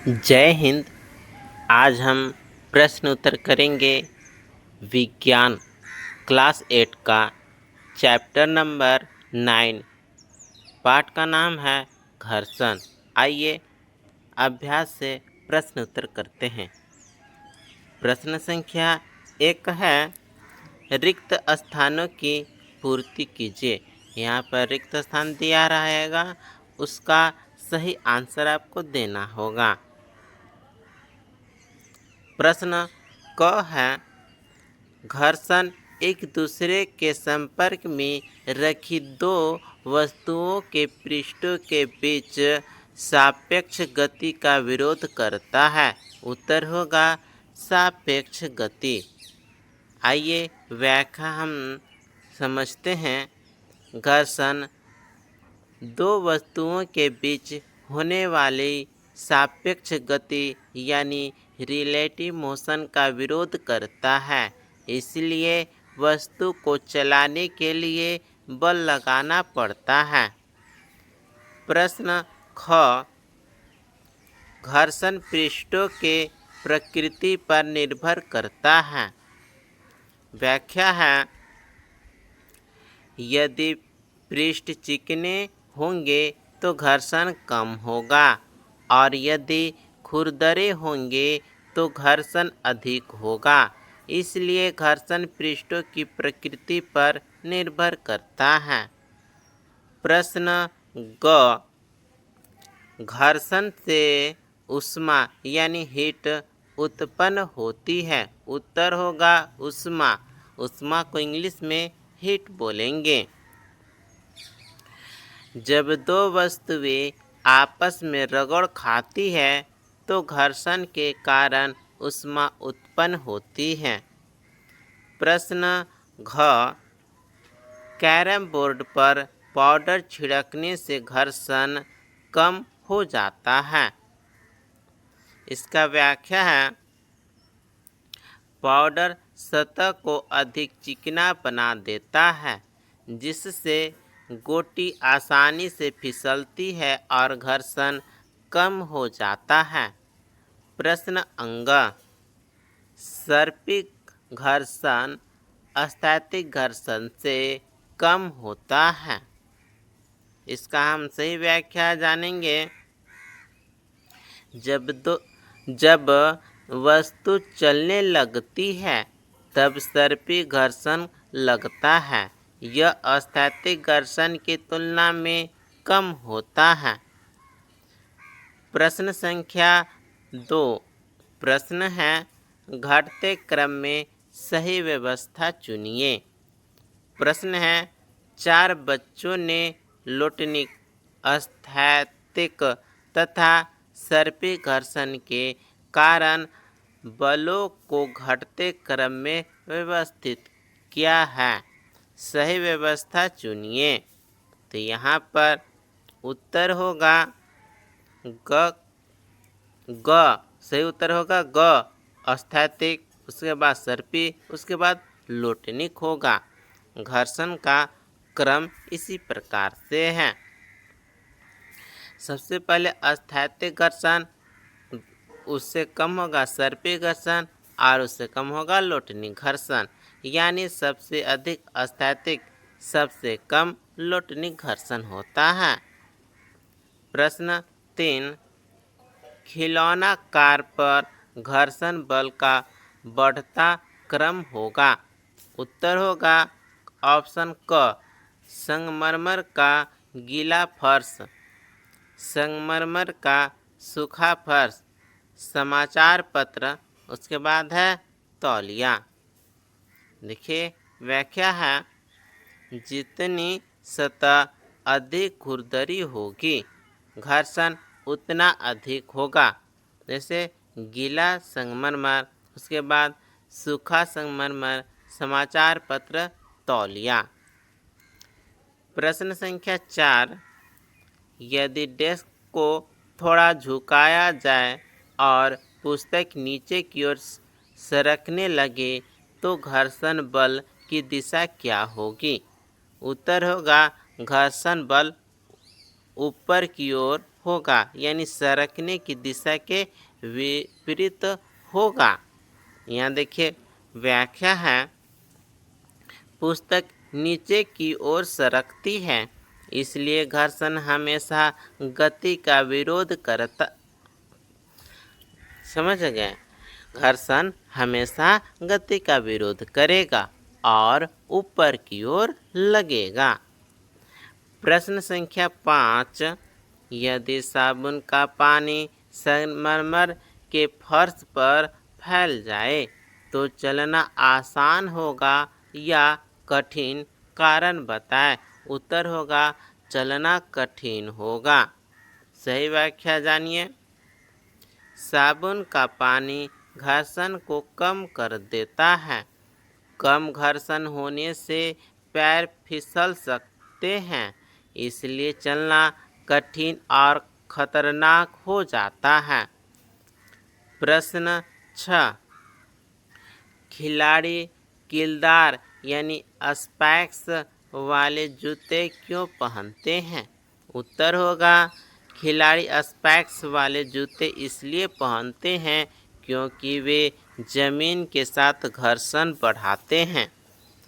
जय हिंद। आज हम प्रश्न उत्तर करेंगे विज्ञान क्लास 8 का चैप्टर नंबर 9। पाठ का नाम है घर्षण। आइए अभ्यास से प्रश्न उत्तर करते हैं। प्रश्न संख्या 1 है, रिक्त स्थानों की पूर्ति कीजिए। यहाँ पर रिक्त स्थान दिया रहेगा, उसका सही आंसर आपको देना होगा। प्रश्न क है, घर्षण एक दूसरे के संपर्क में रखी दो वस्तुओं के पृष्ठों के बीच सापेक्ष गति का विरोध करता है। उत्तर होगा सापेक्ष गति। आइए व्याख्या हम समझते हैं। घर्षण दो वस्तुओं के बीच होने वाली सापेक्ष गति यानी रिलेटिव मोशन का विरोध करता है। इसलिए वस्तु को चलाने के लिए बल लगाना पड़ता है। प्रश्न ख, घर्षण पृष्ठों के प्रकृति पर निर्भर करता है। व्याख्या है, यदि पृष्ठ चिकने होंगे तो घर्षण कम होगा और यदि खुरदरे होंगे तो घर्षण अधिक होगा। इसलिए घर्षण पृष्ठों की प्रकृति पर निर्भर करता है। प्रश्न ग, घर्षण से ऊष्मा यानी हीट उत्पन्न होती है। उत्तर होगा ऊष्मा। ऊष्मा को इंग्लिश में हीट बोलेंगे। जब दो वस्तुएं आपस में रगड़ खाती है तो घर्षण के कारण ऊष्मा उत्पन्न होती है। प्रश्न घ, कैरम बोर्ड पर पाउडर छिड़कने से घर्षण कम हो जाता है। इसका व्याख्या है, पाउडर सतह को अधिक चिकना बना देता है जिससे गोटी आसानी से फिसलती है और घर्षण कम हो जाता है। प्रश्न अंग, सर्पिक घर्षण स्थैतिक घर्षण से कम होता है। इसका हम सही व्याख्या जानेंगे। जब वस्तु चलने लगती है तब सर्पिक घर्षण लगता है। यह स्थैतिक घर्षण की तुलना में कम होता है। प्रश्न संख्या 2 प्रश्न है, घटते क्रम में सही व्यवस्था चुनिए। प्रश्न है, 4 बच्चों ने लोटनिक, स्थैतिक तथा सर्पिक घर्षण के कारण बलों को घटते क्रम में व्यवस्थित किया है। सही व्यवस्था चुनिए। तो यहाँ पर उत्तर होगा ग। सही उत्तर होगा ग, स्थैतिक, उसके बाद सर्पिक, उसके बाद लोटनिक होगा। घर्षण का क्रम इसी प्रकार से है। सबसे पहले स्थैतिक घर्षण, उससे कम होगा सर्पिक घर्षण और उससे कम होगा लोटनिक घर्षण, यानी सबसे अधिक स्थैतिक, सबसे कम लोटनिक घर्षण होता है। प्रश्न 3, खिलौना कार पर घर्षण बल का बढ़ता क्रम होगा। उत्तर होगा ऑप्शन क, संगमरमर का गीला फर्श, संगमरमर का सूखा फर्श, समाचार पत्र, उसके बाद है तौलिया। देखिए व्याख्या है, जितनी सतह अधिक खुरदरी होगी घर्षण उतना अधिक होगा। जैसे गीला संगमरमर, उसके बाद सूखा संगमरमर, समाचार पत्र, तौलिया। प्रश्न संख्या 4, यदि डेस्क को थोड़ा झुकाया जाए और पुस्तक नीचे की ओर सरकने लगे तो घर्षण बल की दिशा क्या होगी। उत्तर होगा घर्षण बल ऊपर की ओर होगा, यानी सरकने की दिशा के विपरीत होगा। यहाँ देखिए व्याख्या है, पुस्तक नीचे की ओर सरकती है, इसलिए घर्षण हमेशा गति का विरोध करता। समझ गए? घर्षण हमेशा गति का विरोध करेगा और ऊपर की ओर लगेगा। प्रश्न संख्या 5, यदि साबुन का पानी संगमरमर के फर्श पर फैल जाए तो चलना आसान होगा या कठिन? कारण बताएं। उत्तर होगा चलना कठिन होगा। सही व्याख्या जानिए। साबुन का पानी घर्षण को कम कर देता है। कम घर्षण होने से पैर फिसल सकते हैं, इसलिए चलना कठिन और खतरनाक हो जाता है। प्रश्न 6, खिलाड़ी कीलदार यानी स्पैक्स वाले जूते क्यों पहनते हैं? उत्तर होगा खिलाड़ी स्पैक्स वाले जूते इसलिए पहनते हैं क्योंकि वे जमीन के साथ घर्षण बढ़ाते हैं।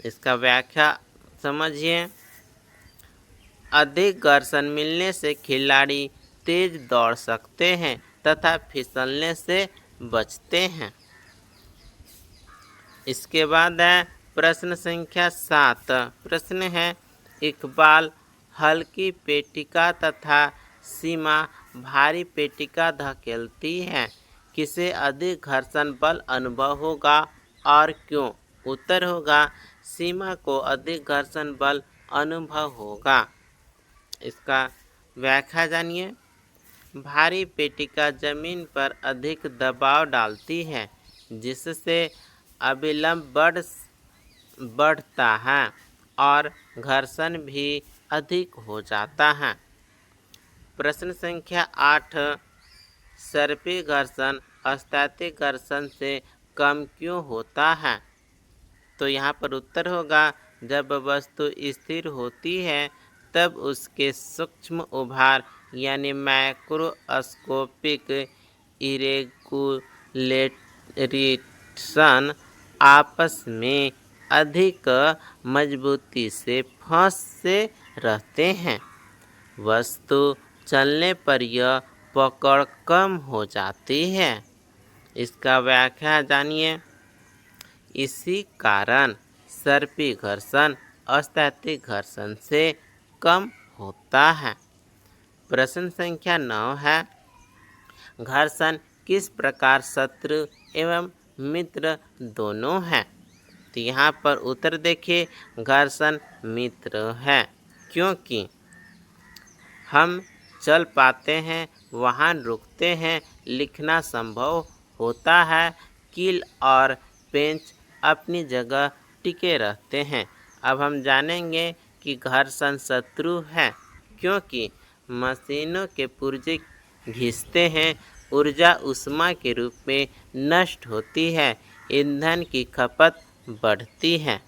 इसका व्याख्या समझिए। अधिक घर्षण मिलने से खिलाड़ी तेज दौड़ सकते हैं तथा फिसलने से बचते हैं। इसके बाद है प्रश्न संख्या 7। प्रश्न है, इकबाल हल्की पेटिका तथा सीमा भारी पेटिका धकेलती है, किसे अधिक घर्षण बल अनुभव होगा और क्यों? उत्तर होगा सीमा को अधिक घर्षण बल अनुभव होगा। इसका व्याख्या जानिए। भारी पेटिका जमीन पर अधिक दबाव डालती है, जिससे अविलंब बढ़ता है और घर्षण भी अधिक हो जाता है। प्रश्न संख्या 8, सर्पी घर्षण स्थैतिक घर्षण से कम क्यों होता है? तो यहाँ पर उत्तर होगा जब वस्तु स्थिर होती है तब उसके सूक्ष्म उभार यानी माइक्रोस्कोपिक इरेगुलेशन आपस में अधिक मजबूती से फंसे रहते हैं। वस्तु चलने पर यह पकड़ कम हो जाती है। इसका व्याख्या जानिए। इसी कारण सर्पी घर्षण स्थैतिक घर्षण से कम होता है। प्रश्न संख्या 9 है, घर्षण किस प्रकार शत्रु एवं मित्र दोनों है? तो यहाँ पर उत्तर देखिए, घर्षण मित्र है क्योंकि हम चल पाते हैं, वाहन रुकते हैं, लिखना संभव होता है, कील और पेंच अपनी जगह टिके रहते हैं। अब हम जानेंगे कि घर्षण शत्रु है क्योंकि मशीनों के पुर्जे घिसते हैं, ऊर्जा ऊष्मा के रूप में नष्ट होती है, ईंधन की खपत बढ़ती है।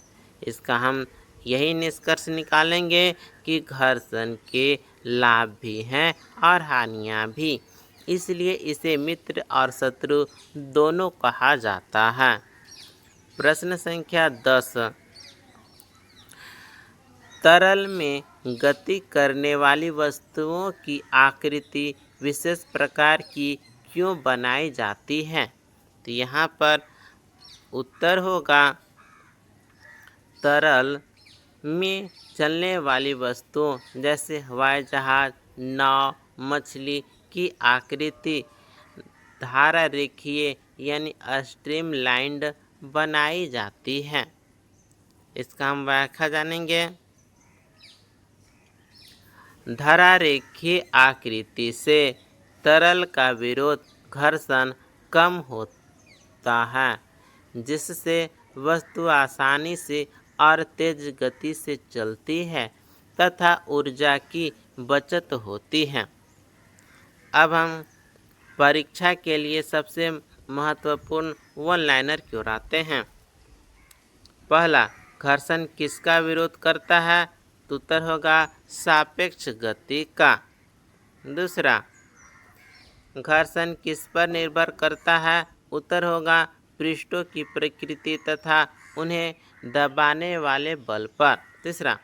इसका हम यही निष्कर्ष निकालेंगे कि घर्षण के लाभ भी हैं और हानियाँ भी, इसलिए इसे मित्र और शत्रु दोनों कहा जाता है। प्रश्न संख्या 10, तरल में गति करने वाली वस्तुओं की आकृति विशेष प्रकार की क्यों बनाई जाती है? तो यहाँ पर उत्तर होगा तरल में चलने वाली वस्तुओं जैसे हवाई जहाज, नाव, मछली की आकृति धारा रेखीय यानी स्ट्रीमलाइन्ड बनाई जाती है। इसका हम व्याख्या जानेंगे। धारा रेखीय आकृति से तरल का विरोध घर्षण कम होता है, जिससे वस्तु आसानी से और तेज गति से चलती है तथा ऊर्जा की बचत होती है। अब हम परीक्षा के लिए सबसे महत्वपूर्ण वन लाइनर की ओर आते हैं। पहला, घर्षण किसका विरोध करता है? तो उत्तर होगा सापेक्ष गति का। दूसरा, घर्षण किस पर निर्भर करता है? उत्तर होगा पृष्ठों की प्रकृति तथा उन्हें दबाने वाले बल पर। तीसरा,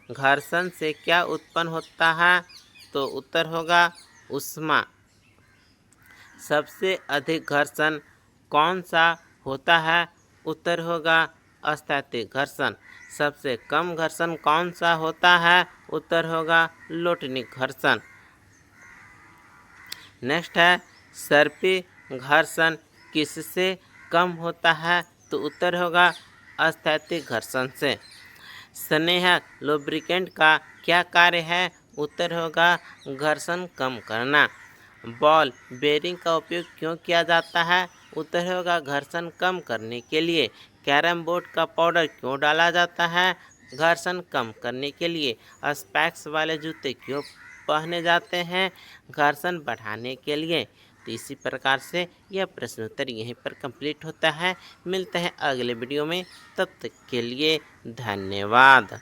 घर्षण से क्या उत्पन्न होता है? तो उत्तर होगा ऊष्मा। सबसे अधिक घर्षण कौन सा होता है? उत्तर होगा स्थैतिक घर्षण। सबसे कम घर्षण कौन सा होता है? उत्तर होगा लोटनिक घर्षण। नेक्स्ट है, सर्पी घर्षण किससे कम होता है? तो उत्तर होगा स्थैतिक घर्षण से। स्नेहक लुब्रिकेंट का क्या कार्य है? उत्तर होगा घर्षण कम करना। बॉल बेरिंग का उपयोग क्यों किया जाता है? उत्तर होगा घर्षण कम करने के लिए। कैरम बोर्ड का पाउडर क्यों डाला जाता है? घर्षण कम करने के लिए। स्पैक्स वाले जूते क्यों पहने जाते हैं? घर्षण बढ़ाने के लिए। तो इसी प्रकार से यह प्रश्न उत्तर यहीं पर कंप्लीट होता है। मिलते हैं अगले वीडियो में, तब तक के लिए धन्यवाद।